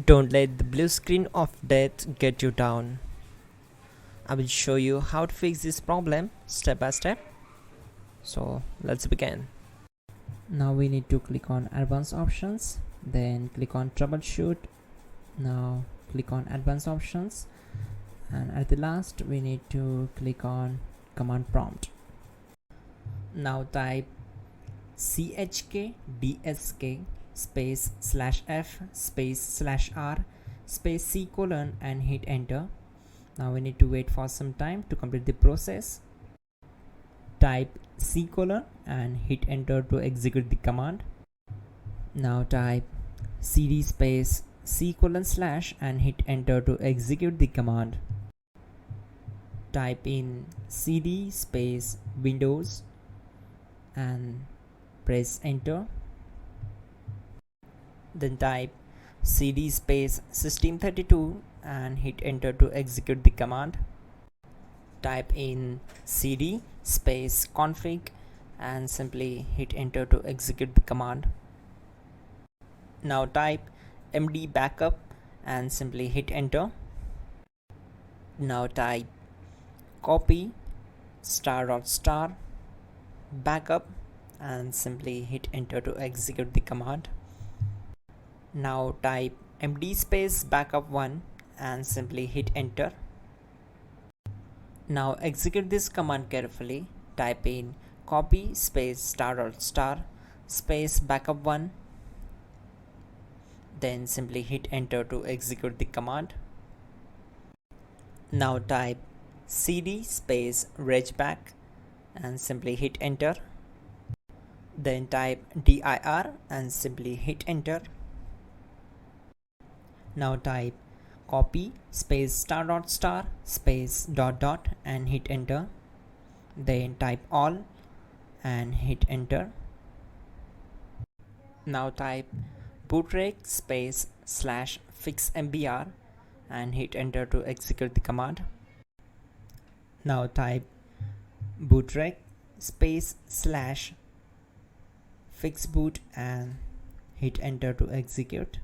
Don't let the blue screen of death get you down. I will show you how to fix this problem step by step. So let's begin. Now we need to click on advanced options, then click on troubleshoot. Now click on advanced options, and at the last we need to click on command prompt. Now type chkdsk space /f space /r space c : and hit enter. Now we need to wait for some time to complete the process. Type c : and hit enter to execute the command. Now type cd space c : / and hit enter to execute the command. Type in cd space windows and press enter. Then type cd space system32 and hit enter to execute the command. Type in cd space config and simply hit enter to execute the command. Now type md backup and simply hit enter. Now type copy ** backup and simply hit enter to execute the command. Now type md space backup1 and simply hit enter. Now execute this command carefully. Type in copy space ** space backup1, then simply hit enter to execute the command. Now type cd space regback and simply hit enter. Then type dir and simply hit enter. Now type copy space ** space ... and hit enter. Then type all and hit enter. Now type bootrec space /fixmbr and hit enter to execute the command. Now type bootrec space /fixboot and hit enter to execute.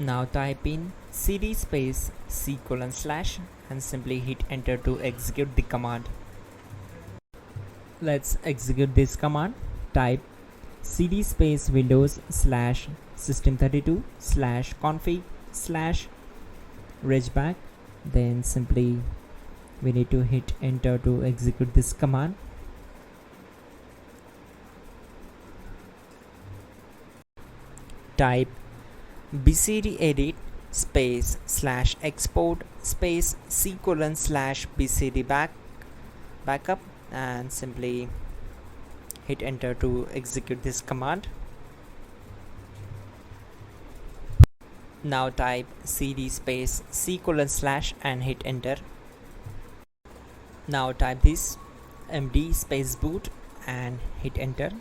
Now type in cd space c : / and simply hit enter to execute the command. Let's execute this command. Type cd space windows /system32 /config /regback, then simply we need to hit enter to execute this command. Type bcd edit space /export space c : / bcd backup and simply hit enter to execute this command. Now type cd space c : / and hit enter. Now type this md space boot and hit enter.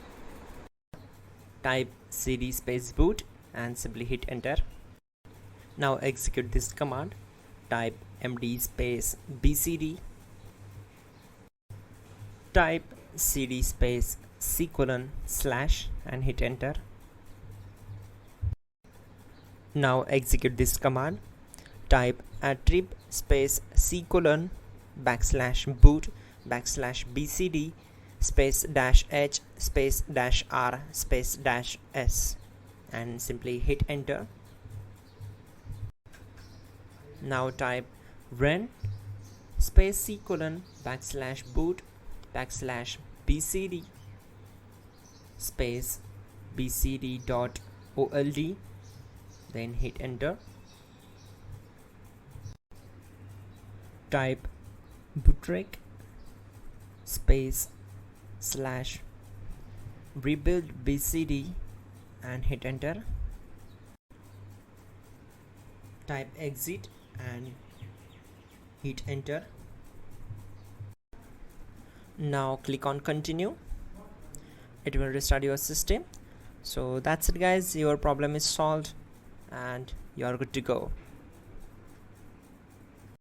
Type cd space boot and simply hit enter. Now execute this command. Type md space bcd. Type cd space c : / and hit enter. Now execute this command. Type attrib space c : /boot /bcd space -h space -r space -s and simply hit enter. Now type run space c : /boot /bcd space bcd.old, then hit enter. Type bootrec space /rebuild bcd and hit enter. Type exit and hit enter. Now click on continue. It will restart your system. So that's it guys, your problem is solved and you are good to go.